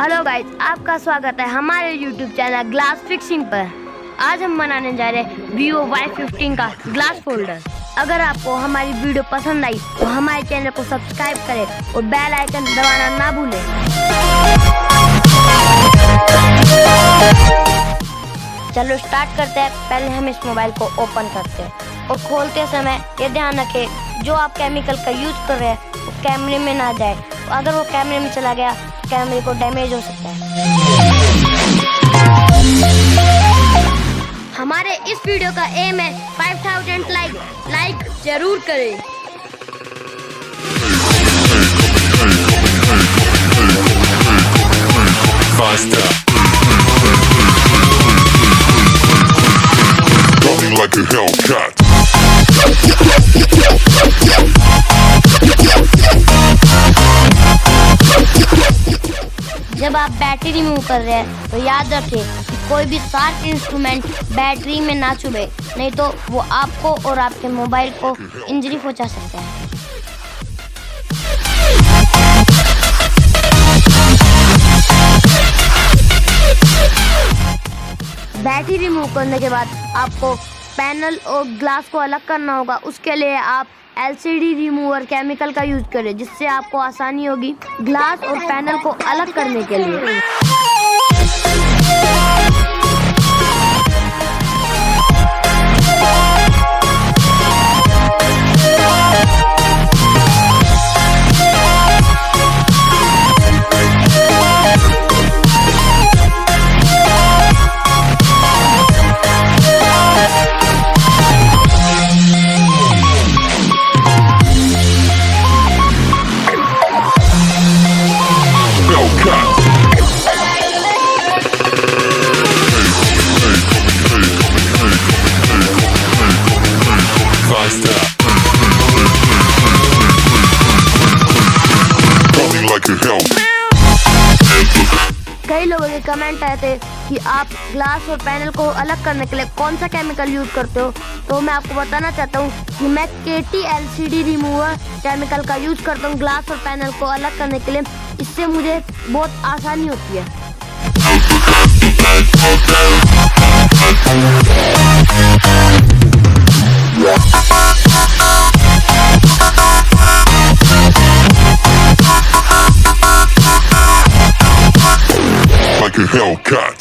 Hello guys, आपका स्वागत है हमारे YouTube चैनल ग्लास फिक्सिंग पर। आज हम बनाने जा रहे हैं vivo y15 का ग्लास फोल्डर। अगर आपको हमारी वीडियो पसंद आई तो हमारे चैनल को सब्सक्राइब करें और बेल आइकन दबाना ना भूलें। चलो स्टार्ट करते हैं। पहले हम इस मोबाइल को ओपन करते हैं और खोलते समय ये ध्यान रखें जो आप केमिकल का यूज कर रहे हैं वो कैमरे में ना जाए। अगर वो कैमरे में चला गया तो कैमरे को डैमेज हो सकता है। हमारे इस वीडियो का एम है 5000 लाइक जरूर करें। Running like a Hellcat. जब आप बैटरी रिमूव कर रहे हैं तो याद रखें कि कोई भी शार्प इंस्ट्रूमेंट बैटरी में ना चुभे, नहीं तो वो आपको और आपके मोबाइल को इंजरी पहुंचा सकता है। बैटरी रिमूव करने के बाद आपको पैनल और ग्लास को अलग करना होगा। उसके लिए आप LCD रिमूवर केमिकल का यूज करें, जिससे आपको आसानी होगी ग्लास और पैनल को अलग करने के लिए। कई लोगों के कमेंट आए थे कि आप ग्लास और पैनल को अलग करने के लिए कौन सा केमिकल यूज करते हो, तो मैं आपको बताना चाहता हूँ कि मैं KT LCD रिमूवर केमिकल का यूज करता हूँ ग्लास और पैनल को अलग करने के लिए। इससे मुझे बहुत आसानी होती है। Like a Hellcat.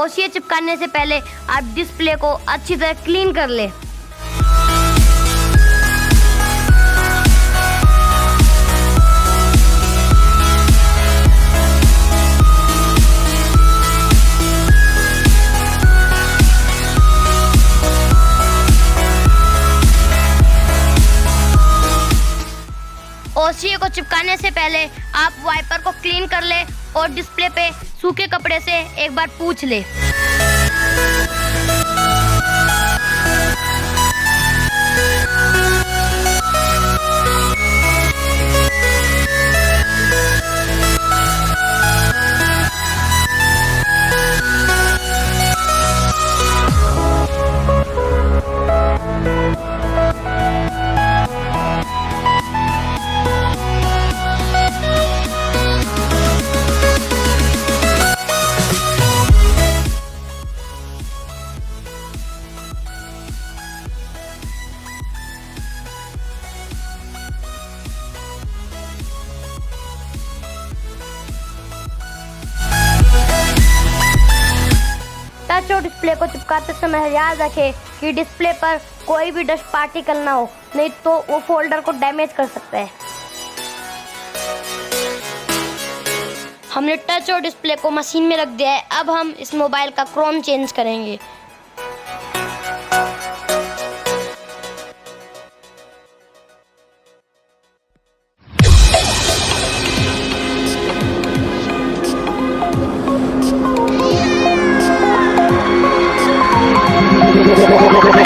OCA चिपकाने से पहले आप डिस्प्ले को अच्छी तरह क्लीन कर ले। OCA को चिपकाने से पहले आप वाइपर को क्लीन कर ले और डिस्प्ले पे सूखे कपड़े से एक बार पोंछ ले। टच और डिस्प्ले को चिपकाते समय याद रखें कि डिस्प्ले पर कोई भी डस्ट पार्टिकल ना हो, नहीं तो वो फोल्डर को डैमेज कर सकता है। हमने टच और डिस्प्ले को मशीन में रख दिया है। अब हम इस मोबाइल का क्रोम चेंज करेंगे।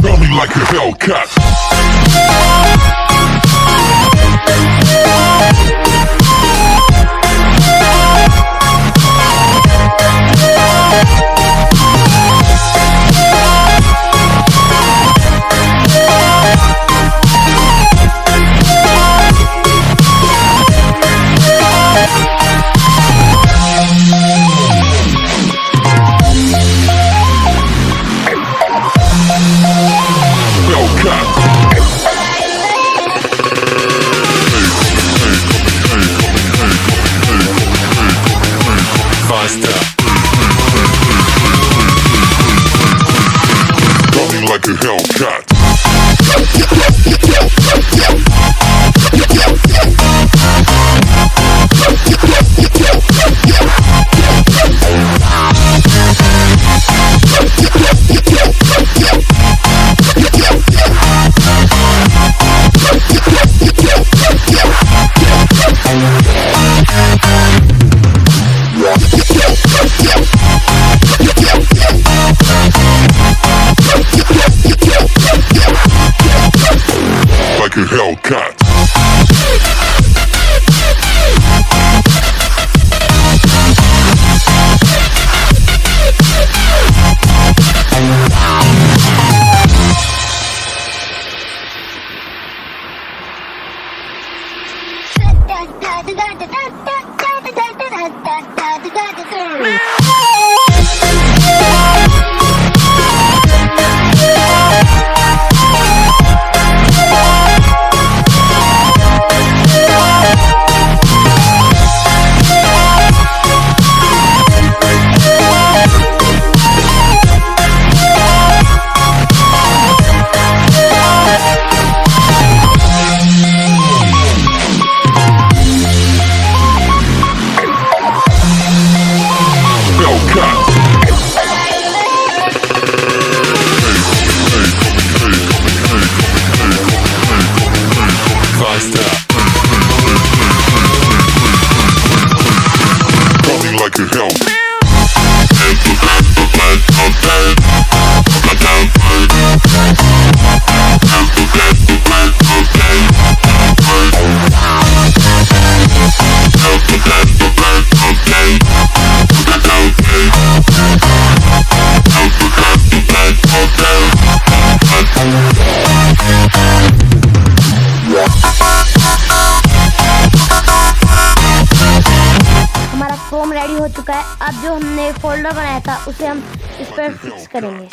Tell me like a Hellcat. Like a Hellcat. Like a Hellcat. Chrome ready हो चुका है। अब जो हमने फोल्डर बनाया था उसे हम इस पर फिक्स करेंगे।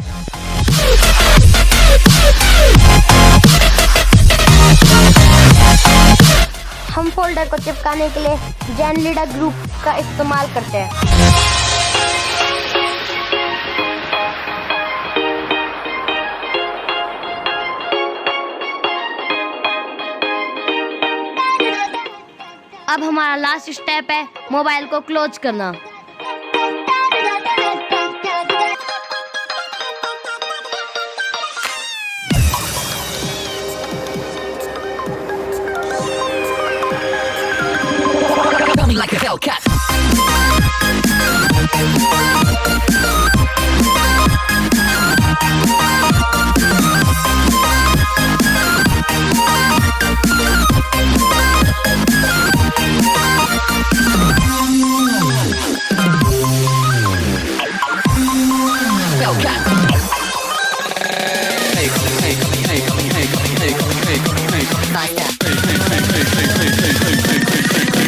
हम फोल्डर को चिपकाने के लिए जेन लीडर ग्रुप का इस्तेमाल करते हैं। अब हमारा लास्ट स्टेप है मोबाइल को क्लोज करना। Coming like a Hellcat.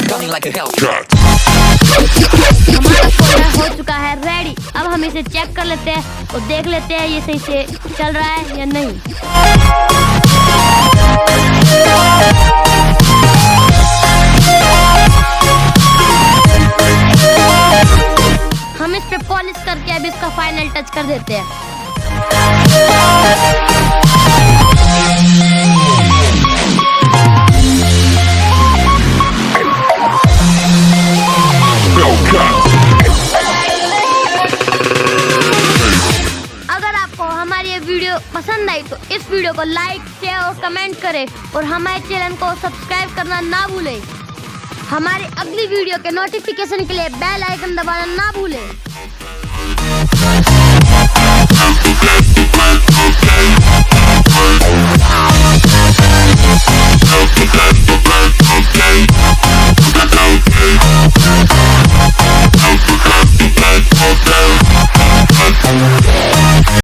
Coming like a Hellcat. हमारा फोल्डर हो चुका है रेडी। अब हम इसे चेक कर लेते हैं और देख लेते हैं ये सही से चल रहा है या नहीं। हम इस पे पॉलिश करके अब इसका फाइनल टच कर देते हैं। अगर आपको हमारी ये वीडियो पसंद आई तो इस वीडियो को लाइक, शेयर और कमेंट करें और हमारे चैनल को सब्सक्राइब करना ना भूलें। हमारी अगली वीडियो के नोटिफिकेशन के लिए बेल आइकन दबाना ना भूलें।